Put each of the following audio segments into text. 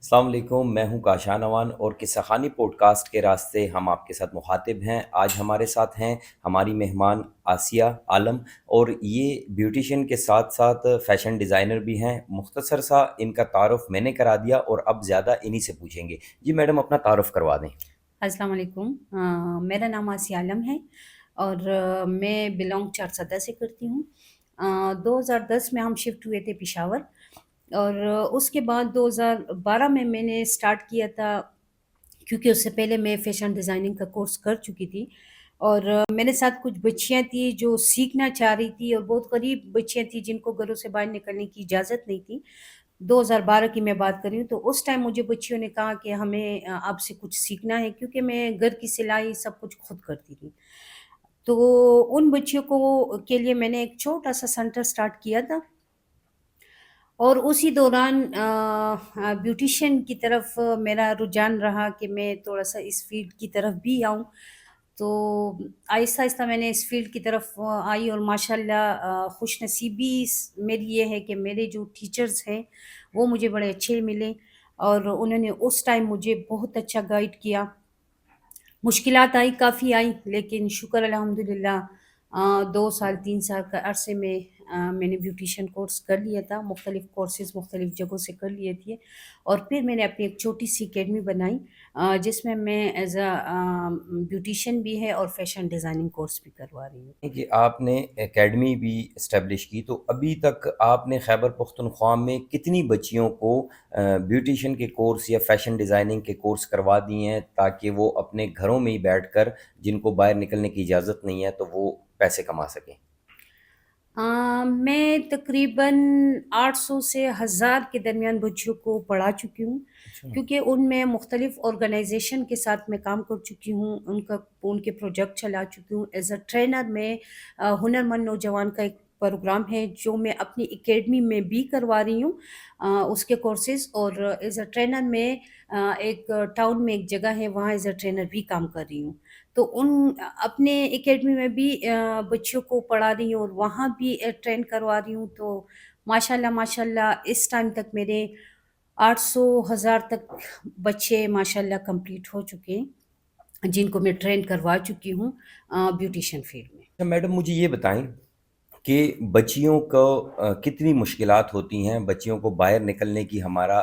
السلام علیکم، میں ہوں کاشان اوان اور قصہ خانی پوڈ کاسٹ کے راستے ہم آپ کے ساتھ مخاطب ہیں۔ آج ہمارے ساتھ ہیں ہماری مہمان آسیہ عالم، اور یہ بیوٹیشین کے ساتھ ساتھ فیشن ڈیزائنر بھی ہیں۔ مختصر سا ان کا تعارف میں نے کرا دیا اور اب زیادہ انہی سے پوچھیں گے۔ جی میڈم، اپنا تعارف کروا دیں۔ السلام علیکم، میرا نام آسیہ عالم ہے اور میں بلانگ چارسدہ سے کرتی ہوں۔ 2010 میں ہم شفٹ ہوئے تھے پشاور، اور اس کے بعد 2012 میں نے سٹارٹ کیا تھا، کیونکہ اس سے پہلے میں فیشن ڈیزائننگ کا کورس کر چکی تھی، اور میرے ساتھ کچھ بچیاں تھیں جو سیکھنا چاہ رہی تھی، اور بہت غریب بچیاں تھیں جن کو گھروں سے باہر نکلنے کی اجازت نہیں تھی۔ 2012 کی میں بات کر رہی ہوں، تو اس ٹائم مجھے بچیوں نے کہا کہ ہمیں آپ سے کچھ سیکھنا ہے، کیونکہ میں گھر کی سلائی سب کچھ خود کرتی تھی۔ تو ان بچیوں کو کے لیے میں نے ایک چھوٹا سا سینٹر سٹارٹ کیا تھا، اور اسی دوران بیوٹیشین کی طرف میرا رجحان رہا کہ میں تھوڑا سا اس فیلڈ کی طرف بھی آؤں۔ تو آہستہ آہستہ میں نے اس فیلڈ کی طرف آئی، اور ماشاءاللہ خوش نصیبی میری یہ ہے کہ میرے جو ٹیچرز ہیں وہ مجھے بڑے اچھے ملے، اور انہوں نے اس ٹائم مجھے بہت اچھا گائیڈ کیا۔ مشکلات آئی، کافی آئی، لیکن شکر الحمدللہ 2 سال 3 سال کا عرصے میں نے بیوٹیشین کورس کر لیا تھا، مختلف کورسز مختلف جگہوں سے کر لیے تھے، اور پھر میں نے اپنی ایک چھوٹی سی اکیڈمی بنائی، جس میں ایز اے بیوٹیشین بھی ہے اور فیشن ڈیزائننگ کورس بھی کروا رہی ہوں۔ کہ آپ نے اکیڈمی بھی اسٹیبلش کی، تو ابھی تک آپ نے خیبر پختونخوا میں کتنی بچیوں کو بیوٹیشین کے کورس یا فیشن ڈیزائننگ کے کورس کروا دیے ہیں، تاکہ وہ اپنے گھروں میں ہی بیٹھ کر، جن کو باہر نکلنے کی اجازت نہیں ہے، تو وہ پیسے کما سکیں؟ میں تقریباً 800 سے 1000 کے درمیان بچیوں کو پڑھا چکی ہوں، اچھا۔ کیونکہ ان میں مختلف آرگنائزیشن کے ساتھ میں کام کر چکی ہوں، ان کے پروجیکٹ چلا چکی ہوں ایز اے ٹرینر میں۔ ہنر مند نوجوان کا ایک پروگرام ہے جو میں اپنی اکیڈمی میں بھی کروا رہی ہوں، اس کے کورسز، اور ایز اے ٹرینر میں ایک ٹاؤن میں ایک جگہ ہے، وہاں ایز اے ٹرینر بھی کام کر رہی ہوں۔ تو اپنے اکیڈمی میں بھی بچیوں کو پڑھا رہی ہوں، اور وہاں بھی ٹرین کروا رہی ہوں۔ تو ماشاءاللہ ماشاءاللہ اس ٹائم تک میرے 800 1000 تک بچے ماشاءاللہ کمپلیٹ ہو چکے ہیں، جن کو میں ٹرین کروا چکی ہوں بیوٹیشین فیلڈ میں۔ اچھا میڈم، مجھے یہ بتائیں کہ بچیوں کو کتنی مشکلات ہوتی ہیں، بچیوں کو باہر نکلنے کی ہمارا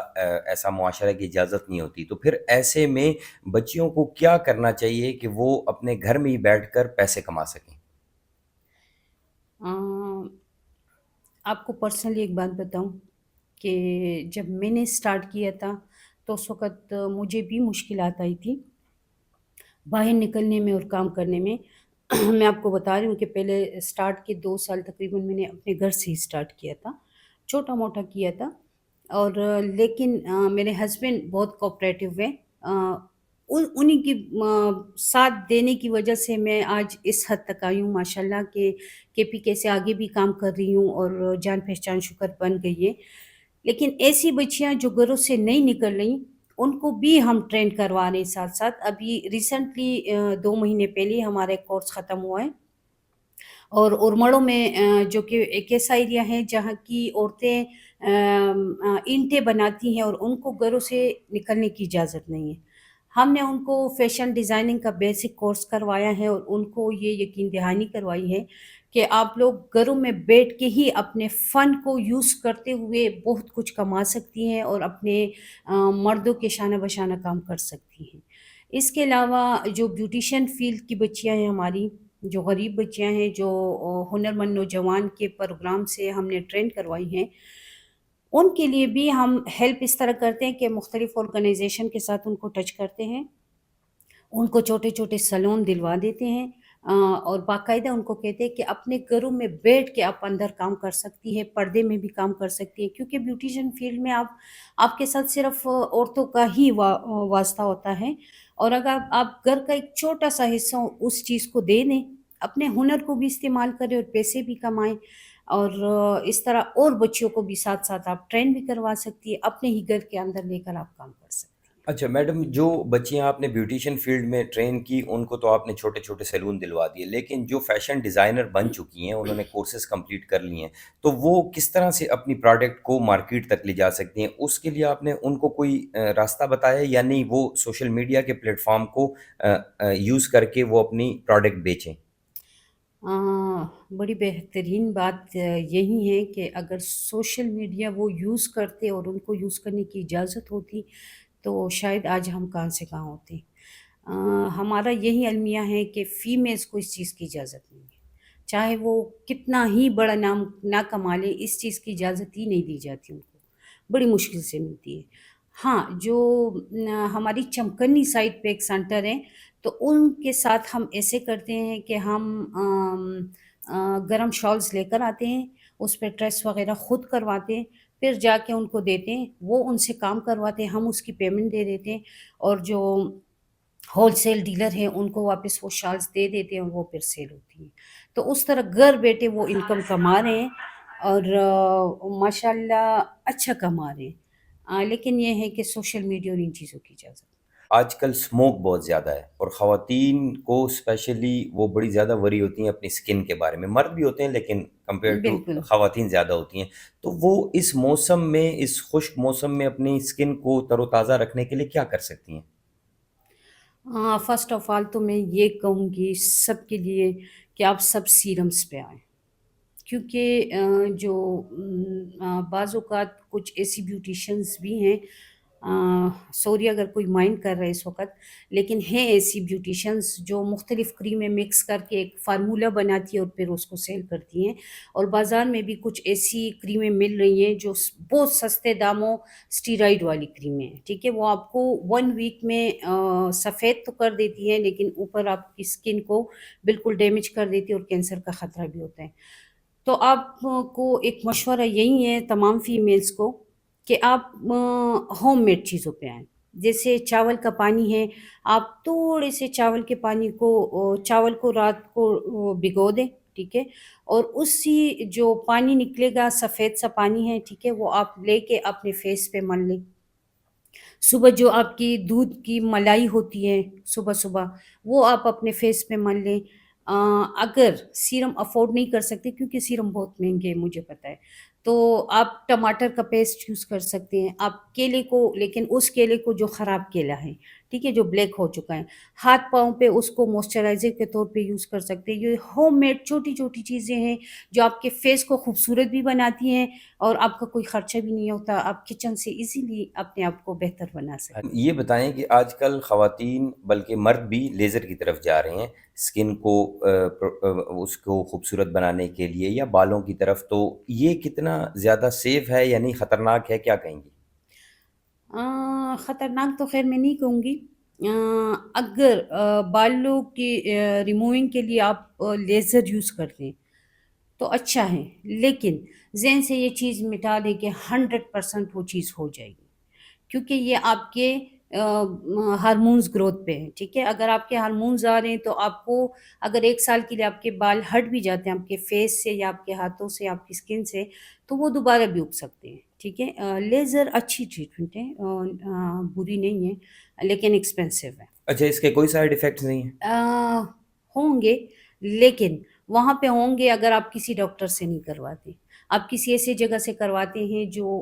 ایسا معاشرہ کی اجازت نہیں ہوتی، تو پھر ایسے میں بچیوں کو کیا کرنا چاہیے کہ وہ اپنے گھر میں ہی بیٹھ کر پیسے کما سکیں؟ آپ کو پرسنلی ایک بات بتاؤں کہ جب میں نے سٹارٹ کیا تھا تو اس وقت مجھے بھی مشکلات آئی تھی باہر نکلنے میں اور کام کرنے میں۔ میں آپ کو بتا رہی ہوں کہ پہلے سٹارٹ کے 2 سال تقریباً میں نے اپنے گھر سے ہی سٹارٹ کیا تھا، چھوٹا موٹا کیا تھا، اور لیکن میرے ہسبینڈ بہت کوآپریٹو ہیں، انہیں کی ساتھ دینے کی وجہ سے میں آج اس حد تک آئی ہوں ماشاءاللہ، کہ پی کے سے آگے بھی کام کر رہی ہوں، اور جان پہچان شکر بن گئی ہے۔ لیکن ایسی بچیاں جو گھروں سے نہیں نکل رہی، ان کو بھی ہم ٹرین کروا رہے ہیں ساتھ ساتھ۔ ابھی ریسنٹلی 2 مہینے پہلے ہمارا ایک کورس ختم ہوا ہے، اور ارمڑوں میں جو کہ ایک ایسا ایریا ہے جہاں کی عورتیں اینٹیں بناتی ہیں، اور ان کو گھروں سے نکلنے کی اجازت نہیں ہے۔ ہم نے ان کو فیشن ڈیزائننگ کا بیسک کورس کروایا ہے، اور ان کو یہ یقین دہانی کروائی ہے کہ آپ لوگ گھروں میں بیٹھ کے ہی اپنے فن کو یوز کرتے ہوئے بہت کچھ کما سکتی ہیں، اور اپنے مردوں کے شانہ بشانہ کام کر سکتی ہیں۔ اس کے علاوہ جو بیوٹیشین فیلڈ کی بچیاں ہیں ہماری، جو غریب بچیاں ہیں، جو ہنر مند نوجوان کے پروگرام سے ہم نے ٹرین کروائی ہیں، ان کے لیے بھی ہم ہیلپ اس طرح کرتے ہیں کہ مختلف آرگنائزیشن کے ساتھ ان کو ٹچ کرتے ہیں، ان کو چھوٹے چھوٹے سلون دلوا دیتے ہیں، اور باقاعدہ ان کو کہتے ہیں کہ اپنے گھروں میں بیٹھ کے آپ اندر کام کر سکتی ہے، پردے میں بھی کام کر سکتی ہے، کیونکہ بیوٹیشین فیلڈ میں آپ کے ساتھ صرف عورتوں کا ہی واسطہ ہوتا ہے، اور اگر آپ گھر کا ایک چھوٹا سا حصہ اس چیز کو دے دیں، اپنے ہنر کو بھی استعمال کریں اور پیسے بھی کمائیں، اور اس طرح اور بچیوں کو بھی ساتھ ساتھ آپ ٹرین بھی کروا سکتی ہے، اپنے ہی گھر کے اندر لے کر آپ کام کر سکتی ہیں۔ اچھا میڈم، جو بچیاں آپ نے بیوٹیشین فیلڈ میں ٹرین کی ان کو تو آپ نے چھوٹے چھوٹے سیلون دلوا دیے، لیکن جو فیشن ڈیزائنر بن چکی ہیں، انہوں نے کورسز کمپلیٹ کر لی ہیں، تو وہ کس طرح سے اپنی پروڈکٹ کو مارکیٹ تک لے جا سکتی ہیں؟ اس کے لیے آپ نے ان کو کوئی راستہ بتایا یا نہیں، وہ سوشل میڈیا کے پلیٹ فارم کو یوز کر کے وہ اپنی پروڈکٹ بیچیں؟ بڑی بہترین بات یہی ہے کہ اگر سوشل میڈیا وہ یوز کرتے اور ان کو یوز کرنے کی اجازت ہوتی تو شاید آج ہم کہاں سے کہاں ہوتے۔ ہمارا یہی المیہ ہے کہ فیمیلز کو اس چیز کی اجازت نہیں ہے، چاہے وہ کتنا ہی بڑا نام نہ کما لے، اس چیز کی اجازت ہی نہیں دی جاتی ان کو، بڑی مشکل سے ملتی ہے۔ ہاں، جو ہماری چمکنی سائٹ پہ ایک سینٹر ہے، تو ان کے ساتھ ہم ایسے کرتے ہیں کہ ہم گرم شالز لے کر آتے ہیں، اس پہ ٹریس وغیرہ خود کرواتے ہیں، پھر جا کے ان کو دیتے ہیں، وہ ان سے کام کرواتے ہیں، ہم اس کی پیمنٹ دے دیتے ہیں، اور جو ہول سیل ڈیلر ہیں ان کو واپس وہ شالز دے دیتے ہیں اور وہ پھر سیل ہوتی ہیں۔ تو اس طرح گھر بیٹھے وہ انکم کما رہے ہیں، اور ماشاء اللہ اچھا کما رہے ہیں۔ لیکن یہ ہے کہ سوشل میڈیا اور ان چیزوں کی اجازت۔ آج کل سموک بہت زیادہ ہے، اور خواتین کو اسپیشلی وہ بڑی زیادہ وری ہوتی ہیں اپنی سکن کے بارے میں، مرد بھی ہوتے ہیں لیکن کمپیئر ٹو بالکل۔ خواتین زیادہ ہوتی ہیں، تو وہ اس موسم میں، اس خشک موسم میں اپنی سکن کو تر و تازہ رکھنے کے لیے کیا کر سکتی ہیں؟ فرسٹ آف آل تو میں یہ کہوں گی سب کے لیے کہ آپ سب سیرمز پہ آئیں، کیونکہ جو بعض اوقات کچھ ایسی بیوٹیشنز بھی ہیں، سوری اگر کوئی مائنڈ کر رہا ہے اس وقت، لیکن ہیں ایسی بیوٹیشنز جو مختلف کریمیں مکس کر کے ایک فارمولہ بناتی ہے اور پھر اس کو سیل کرتی ہیں، اور بازار میں بھی کچھ ایسی کریمیں مل رہی ہیں جو بہت سستے داموں اسٹیرائڈ والی کریمیں ہیں، ٹھیک ہے، وہ آپ کو 1 ویک میں سفید تو کر دیتی ہیں لیکن اوپر آپ کی اسکن کو بالکل ڈیمیج کر دیتی ہے اور کینسر کا خطرہ بھی ہوتا ہے۔ تو آپ کو ایک مشورہ یہی ہے تمام فیمیلز کو کہ آپ ہوم میڈ چیزوں پہ آئیں، جیسے چاول کا پانی ہے، آپ تھوڑے سے چاول کے پانی کو چاول کو رات کو بھگو دیں، ٹھیک ہے، اور اسی جو پانی نکلے گا سفید سا پانی ہے، ٹھیک ہے، وہ آپ لے کے اپنے فیس پہ مل لیں۔ صبح جو آپ کی دودھ کی ملائی ہوتی ہے صبح صبح، وہ آپ اپنے فیس پہ مل لیں۔ اگر سیرم افورڈ نہیں کر سکتے، کیونکہ سیرم بہت مہنگے ہیں مجھے پتہ ہے، تو آپ ٹماٹر کا پیسٹ یوز کر سکتے ہیں، آپ کیلے کو، لیکن اس کیلے کو جو خراب کیلا ہے، ٹھیک ہے، جو بلیک ہو چکا ہے، ہاتھ پاؤں پہ اس کو موئسچرائزر کے طور پہ یوز کر سکتے ہیں۔ یہ ہوم میڈ چھوٹی چھوٹی چیزیں ہیں جو آپ کے فیس کو خوبصورت بھی بناتی ہیں، اور آپ کا کوئی خرچہ بھی نہیں ہوتا، آپ کچن سے ایزیلی اپنے آپ کو بہتر بنا سکتے ہیں۔ یہ بتائیں کہ آج کل خواتین بلکہ مرد بھی لیزر کی طرف جا رہے ہیں سکن کو اس کو خوبصورت بنانے کے لیے، یا بالوں کی طرف، تو یہ کتنا زیادہ سیف ہے یا نہیں، خطرناک ہے، کیا کہیں گی؟ خطرناک تو خیر میں نہیں کہوں گی۔ اگر بالوں کی ریموونگ کے لیے آپ لیزر یوز کرتے ہیں تو اچھا ہے، لیکن ذہن سے یہ چیز مٹا دے کہ 100% وہ چیز ہو جائے گی، کیونکہ یہ آپ کے ہارمونز گروتھ پہ ہے، ٹھیک ہے، اگر آپ کے ہارمونز آ رہے ہیں تو آپ کو، اگر 1 سال کے لیے آپ کے بال ہٹ بھی جاتے ہیں آپ کے فیس سے یا آپ کے ہاتھوں سے، آپ کی اسکن سے، تو وہ دوبارہ بھی اگ سکتے ہیں، ٹھیک ہے۔ لیزر اچھی ٹریٹمنٹ ہے، بری نہیں ہے، لیکن ایکسپینسو ہے۔ اچھا، اس کے کوئی سائیڈ ایفیکٹس نہیں ہیں؟ ہوں گے، لیکن وہاں پہ ہوں گے اگر آپ کسی ڈاکٹر سے نہیں کرواتے، آپ کسی ایسی جگہ سے کرواتے ہیں جو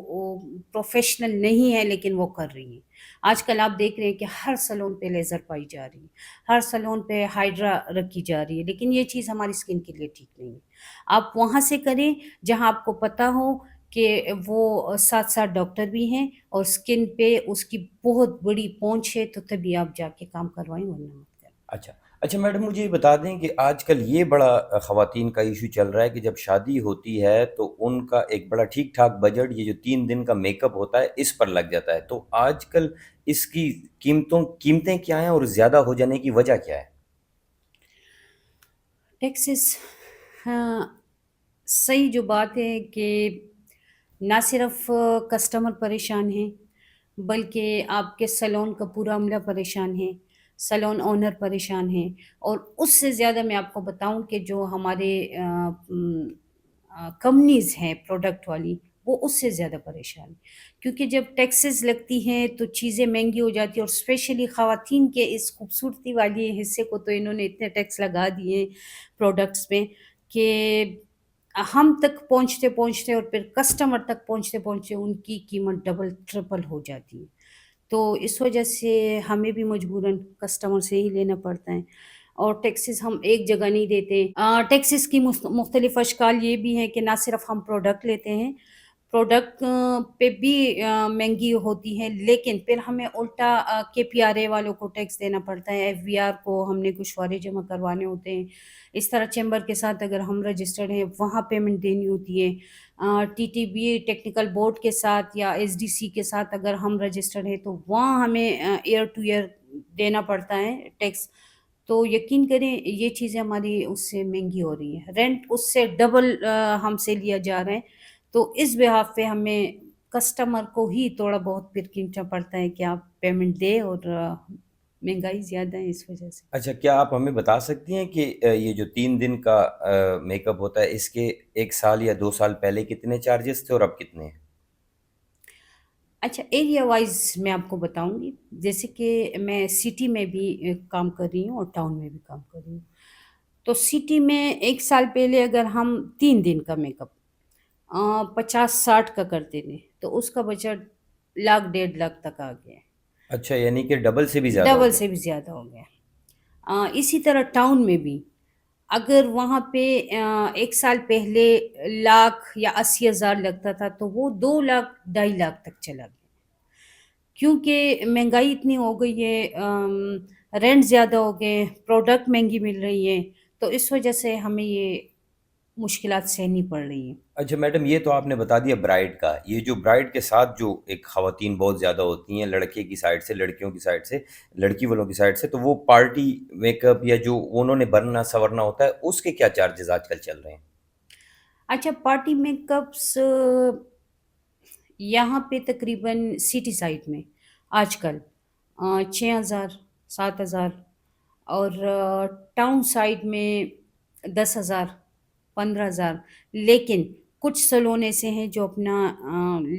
پروفیشنل نہیں ہے لیکن وہ کر رہی ہیں۔ آج کل آپ دیکھ رہے ہیں کہ ہر سلون پہ لیزر پائی جا رہی ہے، ہر سلون پہ ہائیڈرا رکھی جا رہی ہے، لیکن یہ چیز ہماری اسکن کے لیے ٹھیک نہیں ہے۔ آپ وہاں سے کریں جہاں آپ کو پتہ ہو کہ وہ ساتھ ساتھ ڈاکٹر بھی ہیں اور اسکن پہ اس کی بہت بڑی پونچھ ہے، تو تبھی آپ جا کے کام کروائیں، ورنہ مت کریں۔ اچھا اچھا میڈم، مجھے یہ بتا دیں کہ آج کل یہ بڑا خواتین کا ایشو چل رہا ہے کہ جب شادی ہوتی ہے تو ان کا ایک بڑا ٹھیک ٹھاک بجٹ، یہ جو 3 دن کا میک اپ ہوتا ہے، اس پر لگ جاتا ہے، تو آج کل اس کی قیمتیں کیا ہیں اور زیادہ ہو جانے کی وجہ کیا ہے؟ ٹیکسس، ہاں، صحیح جو بات ہے کہ نہ صرف کسٹمر پریشان ہیں، بلکہ آپ کے سلون کا پورا عملہ پریشان ہے، سلون اونر پریشان ہیں، اور اس سے زیادہ میں آپ کو بتاؤں کہ جو ہمارے کمپنیز ہیں پروڈکٹ والی، وہ اس سے زیادہ پریشان ہے، کیونکہ جب ٹیکسز لگتی ہیں تو چیزیں مہنگی ہو جاتی ہیں، اور اسپیشلی خواتین کے اس خوبصورتی والی حصے کو تو انہوں نے اتنے ٹیکس لگا دیے ہیں پروڈکٹس میں کہ ہم تک پہنچتے پہنچتے اور پھر کسٹمر تک پہنچتے پہنچتے ان کی قیمت ڈبل ٹرپل ہو جاتی ہے. تو اس وجہ سے ہمیں بھی مجبوراً کسٹمر سے ہی لینا پڑتا ہے، اور ٹیکسز ہم ایک جگہ نہیں دیتے. ٹیکسز کی مختلف اشکال یہ بھی ہیں کہ نہ صرف ہم پروڈکٹ لیتے ہیں، پروڈکٹ پہ بھی مہنگی ہوتی ہے، لیکن پھر ہمیں الٹا کے پی آر اے والوں کو ٹیکس دینا پڑتا ہے، ایف بی آر کو ہم نے گوشوارے جمع کروانے ہوتے ہیں. اس طرح چیمبر کے ساتھ اگر ہم رجسٹرڈ ہیں وہاں پیمنٹ دینی ہوتی ہے. T T B technical board کے ساتھ یا ایس ڈی سی کے ساتھ اگر ہم رجسٹرڈ ہیں تو وہاں ہمیں ایئر ٹو ایئر دینا پڑتا ہے ٹیکس. تو یقین کریں یہ چیزیں ہماری اس سے مہنگی ہو رہی ہیں، رینٹ اس سے ڈبل ہم سے لیا جا رہا ہے. تو اس بحاف پہ ہمیں کسٹمر کو ہی تھوڑا بہت پھر کھینچنا پڑتا ہے کہ آپ پیمنٹ دیں، اور مہنگائی زیادہ ہے اس وجہ سے. اچھا، کیا آپ ہمیں بتا سکتی ہیں کہ یہ جو 3 دن کا میک اپ ہوتا ہے، اس کے 1 سال یا 2 سال پہلے کتنے چارجز تھے اور اب کتنے ہیں؟ اچھا، ایریا وائز میں آپ کو بتاؤں گی. جیسے کہ میں سٹی میں بھی کام کر رہی ہوں اور ٹاؤن میں بھی کام کر رہی ہوں. تو سٹی میں 1 سال پہلے اگر ہم 3 دن کا میک اپ 50-60 کا کرتے تھے تو اس کا بجٹ 1,00,000 1.5 لاکھ تک آ گیا ہے، اچھا، یعنی کہ ڈبل سے بھی زیادہ ہو ڈبل گیا. سے بھی زیادہ ہو گیا. اسی طرح ٹاؤن میں بھی اگر وہاں پہ 1 سال پہلے 1,00,000 یا 80,000 لگتا تھا تو وہ 2 لاکھ 2.5 لاکھ تک چلا گیا، کیونکہ مہنگائی اتنی ہو گئی ہے، رینٹ زیادہ ہو گئے، پروڈکٹ مہنگی مل رہی ہے، تو اس وجہ سے ہمیں یہ مشکلات سہنی پڑ رہی ہیں. اچھا میڈم، یہ تو آپ نے بتا دیا برائڈ کا. یہ جو برائڈ کے ساتھ جو ایک خواتین بہت زیادہ ہوتی ہیں لڑکے کی سائڈ سے، لڑکیوں کی سائڈ سے، لڑکی والوں کی سائڈ سے، تو وہ پارٹی میک اپ یا جو انہوں نے بننا سورنا ہوتا ہے، اس کے کیا چارجز آج کل چل رہے ہیں؟ اچھا، پارٹی میک اپس یہاں پہ تقریباً سٹی سائڈ میں آج کل 6,000 7,000، اور ٹاؤن سائڈ میں 10,000 15,000. لیکن کچھ سلون ایسے ہیں جو اپنا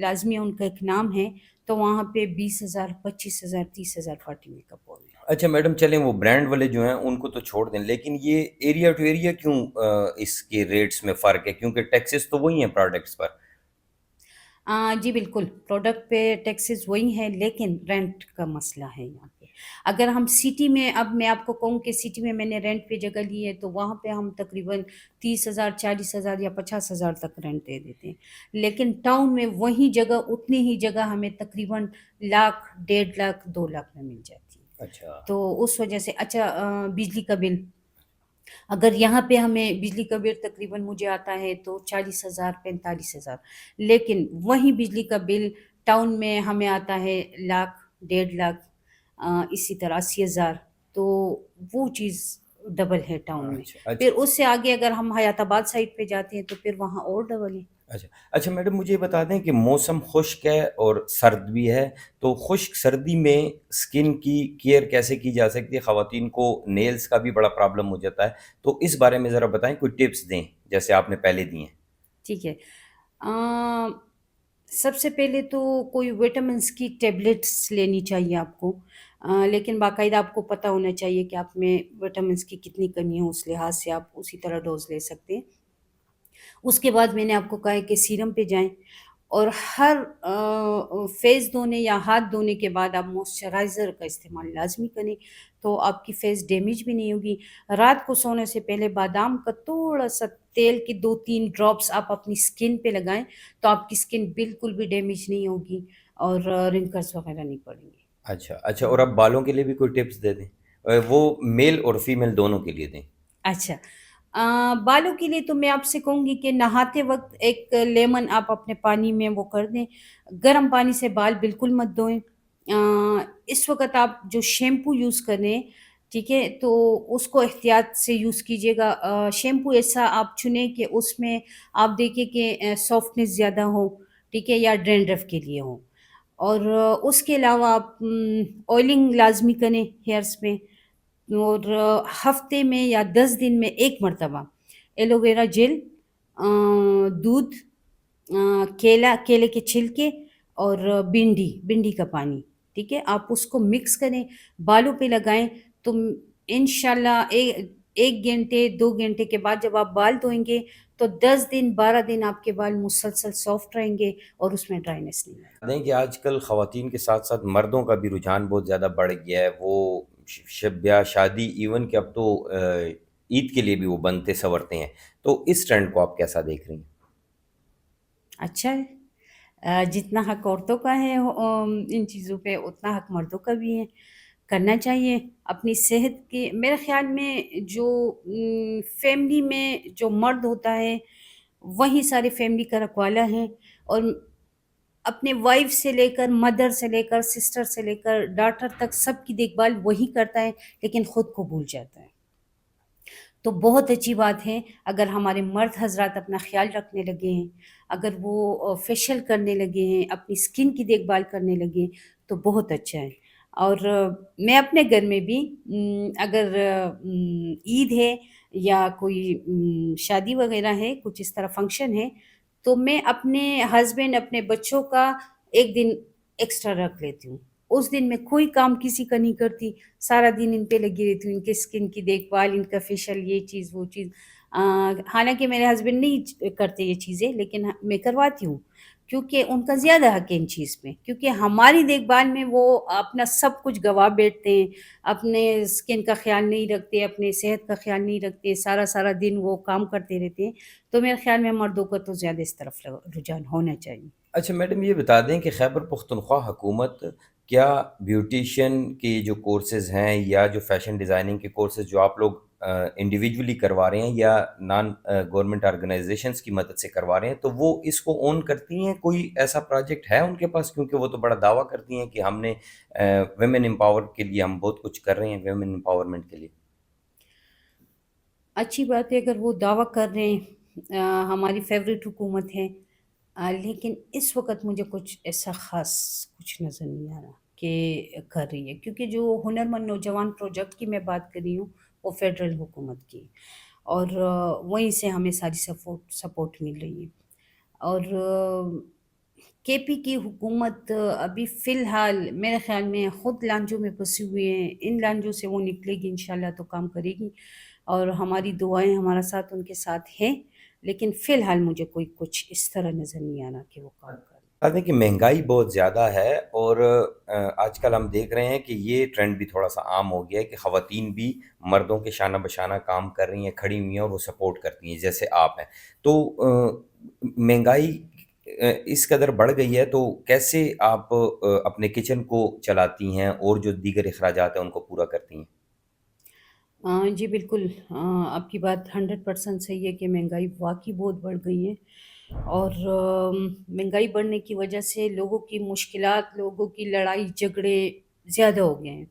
لازمی ان کا ایک نام ہے، تو وہاں پہ 20,000 25,000 30,000 پارٹی میک اپ ہو رہے ہیں. اچھا میڈم، چلیں وہ برانڈ والے جو ہیں ان کو تو چھوڑ دیں، لیکن یہ ایریا ٹو ایریا کیوں اس کے ریٹس میں فرق ہے؟ کیونکہ ٹیکسز تو وہی ہیں پروڈکٹس پر. جی بالکل، پروڈکٹ پہ ٹیکسز وہی ہیں، لیکن رینٹ کا مسئلہ ہے یہاں پہ. اگر ہم سٹی میں، اب میں آپ کو کہوں کہ سٹی میں نے رینٹ پہ جگہ لی ہے تو وہاں پہ ہم تقریباً 30,000 40,000 یا 50,000 تک رینٹ دے دیتے ہیں. لیکن ٹاؤن میں وہی جگہ، اتنی ہی جگہ ہمیں تقریباً 1,00,000 1.5 لاکھ 2 لاکھ میں مل جاتی ہے. اچھا. تو اس وجہ سے اچھا، بجلی کا بل اگر یہاں پہ ہمیں بجلی کا بل تقریباً مجھے آتا ہے تو 40,000 45,000، لیکن وہی بجلی کا بل ٹاؤن میں ہمیں آتا ہے 1,00,000 1.5 لاکھ، اسی طرح 80,000. تو وہ چیز ڈبل ہے ٹاؤن میں. اچھا پھر اچھا اس سے آگے اگر ہم حیات آباد سائڈ پہ جاتے ہیں تو پھر وہاں اور ڈبل ہے. اچھا اچھا میڈم، مجھے یہ بتا دیں کہ موسم خشک ہے اور سرد بھی ہے، تو خشک سردی میں سکن کی کیئر کیسے کی جا سکتی ہے؟ خواتین کو نیلز کا بھی بڑا پرابلم ہو جاتا ہے، تو اس بارے میں ذرا بتائیں، کوئی ٹپس دیں جیسے آپ نے پہلے دی ہیں. ٹھیک ہے. سب سے پہلے تو کوئی وٹامنس کی ٹیبلٹس لینی چاہیے آپ کو، لیکن باقاعدہ آپ کو پتہ ہونا چاہیے کہ آپ میں وٹامنس کی کتنی کمی ہے، اس لحاظ سے آپ اسی طرح ڈوز لے سکتے ہیں. اس کے بعد میں نے آپ کو کہا ہے کہ سیرم پہ جائیں، اور ہر فیس دھونے یا ہاتھ دھونے کے بعد آپ موئسچرائزر کا استعمال لازمی کریں، تو آپ کی فیس ڈیمیج بھی نہیں ہوگی. رات کو سونے سے پہلے بادام کا تھوڑا سا تیل کی 2-3 ڈراپس آپ اپنی سکن پہ لگائیں تو آپ کی سکن بالکل بھی ڈیمیج نہیں ہوگی اور رنکلس وغیرہ نہیں پڑیں گے. اچھا اچھا، اور اب بالوں کے لیے بھی کوئی ٹپس دے دیں، وہ میل اور فیمیل دونوں کے لیے دیں. اچھا، بالوں کے لیے تو میں آپ سے کہوں گی کہ نہاتے وقت ایک لیمن آپ اپنے پانی میں وہ کر دیں. گرم پانی سے بال بالکل مت دھوئیں. اس وقت آپ جو شیمپو یوز کریں، ٹھیک ہے، تو اس کو احتیاط سے یوز کیجیے گا. شیمپو ایسا آپ چنیں کہ اس میں آپ دیکھیں کہ سافٹنس زیادہ ہو، ٹھیک ہے، یا ڈینڈرف کے لیے ہو. اور اس کے علاوہ آپ آئلنگ لازمی کریں ہیئرس میں، اور ہفتے میں یا 10 دن میں ایک مرتبہ ایلو ویرا جیل، دودھ کیلے کے چھلکے اور بھنڈی کا پانی، ٹھیک ہے، آپ اس کو مکس کریں، بالوں پہ لگائیں، تو انشاءاللہ ایک گھنٹے 2 گھنٹے کے بعد جب آپ بال دھوئیں گے تو 10 دن 12 دن آپ کے بال مسلسل سافٹ رہیں گے اور اس میں ڈرائنیس نہیں آئے گی۔ دیں کہ آج کل خواتین کے ساتھ ساتھ مردوں کا بھی رجحان بہت زیادہ بڑھ گیا ہے، وہ شب بیاہ شادی ایون کہ اب تو عید کے لیے بھی وہ بنتے سنورتے ہیں، تو اس ٹرینڈ کو آپ کیسا دیکھ رہی ہیں؟ اچھا ہے، جتنا حق عورتوں کا ہے ان چیزوں پہ، اتنا حق مردوں کا بھی ہے، کرنا چاہیے اپنی صحت کے۔ میرے خیال میں جو فیملی میں جو مرد ہوتا ہے وہی سارے فیملی کا رکھوالا ہے، اور اپنے وائف سے لے کر مدر سے لے کر سسٹر سے لے کر ڈاٹر تک سب کی دیکھ بھال وہی کرتا ہے، لیکن خود کو بھول جاتا ہے۔ تو بہت اچھی بات ہے اگر ہمارے مرد حضرات اپنا خیال رکھنے لگے ہیں، اگر وہ فیشیل کرنے لگے ہیں، اپنی اسکن کی دیکھ بھال کرنے لگے ہیں، تو بہت اچھا ہے۔ اور میں اپنے گھر میں بھی اگر عید ہے یا کوئی شادی وغیرہ ہے، کچھ اس طرح فنکشن ہے، تو میں اپنے ہسبینڈ اپنے بچوں کا ایک دن ایکسٹرا رکھ لیتی ہوں۔ اس دن میں کوئی کام کسی کا نہیں کرتی، سارا دن ان پہ لگی رہتی ہوں، ان کے اسکن کی دیکھ بھال، ان کا فیشل، یہ چیز وہ چیز۔ حالانکہ میرے ہسبینڈ نہیں کرتے یہ چیزیں، لیکن میں کرواتی ہوں، کیونکہ ان کا زیادہ حق ہے ان چیز پہ، کیونکہ ہماری دیکھ بھال میں وہ اپنا سب کچھ گوا بیٹھتے ہیں، اپنے اسکن کا خیال نہیں رکھتے، اپنے صحت کا خیال نہیں رکھتے، سارا سارا دن وہ کام کرتے رہتے ہیں۔ تو میرے خیال میں مردوں کا تو زیادہ اس طرف رجحان ہونا چاہیے۔ اچھا میڈم، یہ بتا دیں کہ خیبر پختونخوا حکومت کیا بیوٹیشین کے جو کورسز ہیں یا جو فیشن ڈیزائننگ کے کورسز جو آپ لوگ انڈیویجولی کروا رہے ہیں یا نان گورنمنٹ آرگنائزیشنز کی مدد سے کروا رہے ہیں، تو وہ اس کو اون کرتی ہیں؟ کوئی ایسا پروجیکٹ ہے ان کے پاس؟ کیونکہ وہ تو بڑا دعویٰ کرتی ہیں کہ ہم نے ویمن امپاور کے لیے ہم بہت کچھ کر رہے ہیں، ویمن امپاورمنٹ کے لیے۔ اچھی بات ہے اگر وہ دعویٰ کر رہے ہیں، ہماری فیوریٹ حکومت ہے، لیکن اس وقت مجھے کچھ ایسا خاص کچھ نظر نہیں آ رہا کہ کر رہی ہے، کیونکہ جو ہنرمند نوجوان پروجیکٹ کی میں بات کر رہی ہوں وہ فیڈرل حکومت کی، اور وہیں سے ہمیں ساری سپورٹ مل رہی ہے۔ اور کے پی کی حکومت ابھی فی الحال میرے خیال میں خود لانجوں میں پھنسی ہوئی ہیں، ان لانجوں سے وہ نکلے گی انشاءاللہ تو کام کرے گی، اور ہماری دعائیں ہمارا ساتھ ان کے ساتھ ہیں، لیکن فی الحال مجھے کوئی کچھ اس طرح نظر نہیں آ رہا کہ وہ کام کرے۔ بات ہے کہ مہنگائی بہت زیادہ ہے، اور آج کل ہم دیکھ رہے ہیں کہ یہ ٹرینڈ بھی تھوڑا سا عام ہو گیا ہے کہ خواتین بھی مردوں کے شانہ بشانہ کام کر رہی ہیں، کھڑی ہوئی ہیں اور وہ سپورٹ کرتی ہیں جیسے آپ ہیں۔ تو مہنگائی اس قدر بڑھ گئی ہے، تو کیسے آپ اپنے کچن کو چلاتی ہیں اور جو دیگر اخراجات ہیں ان کو پورا کرتی ہیں؟ جی بالکل، آپ کی بات 100% صحیح ہے کہ مہنگائی واقعی بہت بڑھ گئی ہے، اور مہنگائی بڑھنے کی وجہ سے لوگوں کی مشکلات، لوگوں کی لڑائی جھگڑے زیادہ ہو گئے ہیں،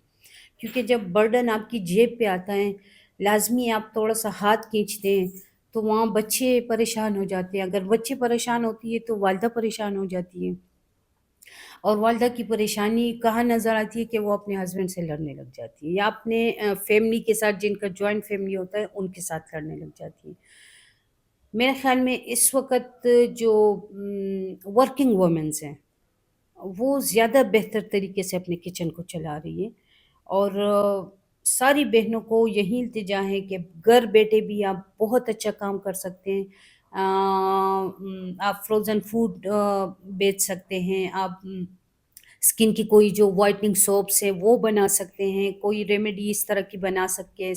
کیونکہ جب برڈن آپ کی جیب پہ آتا ہے، لازمی آپ تھوڑا سا ہاتھ کھینچتے ہیں تو وہاں بچے پریشان ہو جاتے ہیں، اگر بچے پریشان ہوتی ہے تو والدہ پریشان ہو جاتی ہے، اور والدہ کی پریشانی کہاں نظر آتی ہے کہ وہ اپنے ہسبینڈ سے لڑنے لگ جاتی ہے، یا اپنے فیملی کے ساتھ، جن کا جوائنٹ فیملی ہوتا ہے ان کے ساتھ لڑنے لگ جاتی ہے۔ میرے خیال میں اس وقت جو ورکنگ وومنس ہیں وہ زیادہ بہتر طریقے سے اپنے کچن کو چلا رہی ہے، اور ساری بہنوں کو یہی التجا ہے کہ گھر بیٹھے بھی آپ بہت اچھا کام کر سکتے ہیں۔ آپ فروزن فوڈ بیچ سکتے ہیں، آپ اسکن کی کوئی جو وائٹنگ سوپس ہے وہ بنا سکتے ہیں، کوئی ریمیڈی اس طرح کی بنا سکتے ہیں،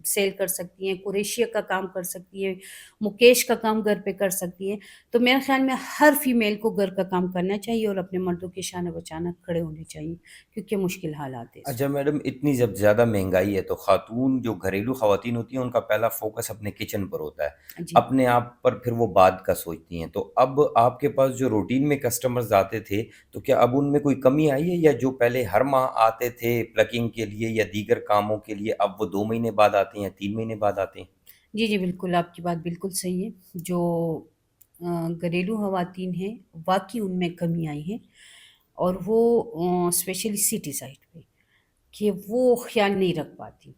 سیل کر سکتی ہیں، قریشیہ کا کام کر سکتی ہیں، مکیش کا کام گھر پہ کر سکتی ہیں۔ تو میرے خیال میں ہر فیمیل کو گھر کا کام کرنا چاہیے اور اپنے مردوں کے شانہ بچانہ کھڑے ہونے چاہیے، کیونکہ مشکل حالات ہیں اس اچھا میڈم، اتنی جب زیادہ مہنگائی ہے تو خاتون جو گھریلو خواتین ہوتی ہیں ان کا پہلا فوکس اپنے کچن پر ہوتا ہے، وقت۔ جی اپنے آپ پر پھر وہ بعد کا سوچتی ہیں۔ تو اب آپ کے پاس جو روٹین میں کسٹمرز آتے تھے، تو کیا اب ان میں کوئی کمی آئی ہے، یا جو پہلے ہر ماہ آتے تھے پلکنگ کے لیے یا دیگر کاموں کے لیے، اب وہ 2 مہینے بعد آتے ہیں یا 3 مہینے بعد آتے ہیں؟ جی جی بالکل، آپ کی بات بالکل صحیح ہے، جو گھریلو خواتین ہیں واقعی ان میں کمی آئی ہے، اور وہ اسپیشلی سٹی سائڈ پہ، کہ وہ خیال نہیں رکھ پاتی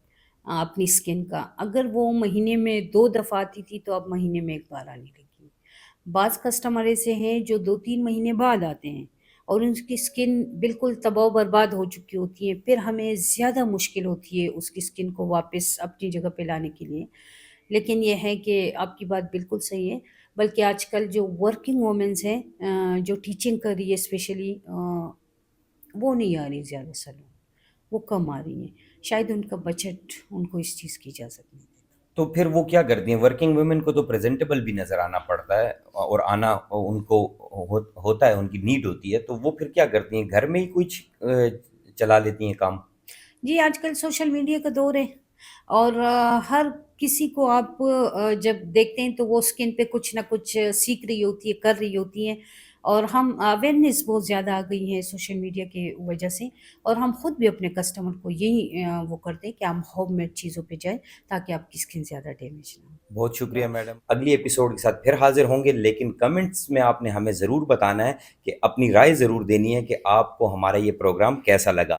اپنی اسکن کا، اگر وہ مہینے میں 2 دفعہ آتی تھی تو اب مہینے میں 1 بار آنے لگی، بعض کسٹمر ایسے ہیں جو 2-3 مہینے بعد آتے ہیں اور ان کی اسکن بالکل تباہ و برباد ہو چکی ہوتی ہے، پھر ہمیں زیادہ مشکل ہوتی ہے اس کی اسکن کو واپس اپنی جگہ پہ لانے کے لیے۔ لیکن یہ ہے کہ آپ کی بات بالکل صحیح ہے، بلکہ آج کل جو ورکنگ وومنز ہیں جو ٹیچنگ کر رہی ہے اسپیشلی، وہ نہیں آ رہی زیادہ سیلون، وہ کم آ رہی ہیں، شاید ان کا بجٹ ان کو اس چیز کی اجازت نہیں دیتا۔ تو پھر وہ کیا کرتی ہیں؟ ورکنگ ویمن کو تو پریزنٹیبل بھی نظر آنا پڑتا ہے، اور آنا ان کو ہوتا ہے، ان کی نیڈ ہوتی ہے، تو وہ پھر کیا کرتی ہیں؟ گھر میں ہی کچھ چلا لیتی ہیں کام؟ جی آج کل سوشل میڈیا کا دور ہے، اور ہر کسی کو آپ جب دیکھتے ہیں تو وہ اسکن پہ کچھ نہ کچھ سیکھ رہی ہوتی ہے، کر رہی ہوتی ہے، اور ہم اویئرنیس بہت زیادہ آ گئی ہے سوشل میڈیا کی وجہ سے، اور ہم خود بھی اپنے کسٹمر کو یہی وہ کرتے ہیں کہ ہم ہوم میڈ چیزوں پہ جائیں تاکہ آپ کی اسکن زیادہ ڈیمیج نہ ہو۔ بہت شکریہ میڈم، اگلی ایپیسوڈ کے ساتھ پھر حاضر ہوں گے، لیکن کمنٹس میں آپ نے ہمیں ضرور بتانا ہے کہ اپنی رائے ضرور دینی ہے کہ آپ کو ہمارا یہ پروگرام کیسا لگا۔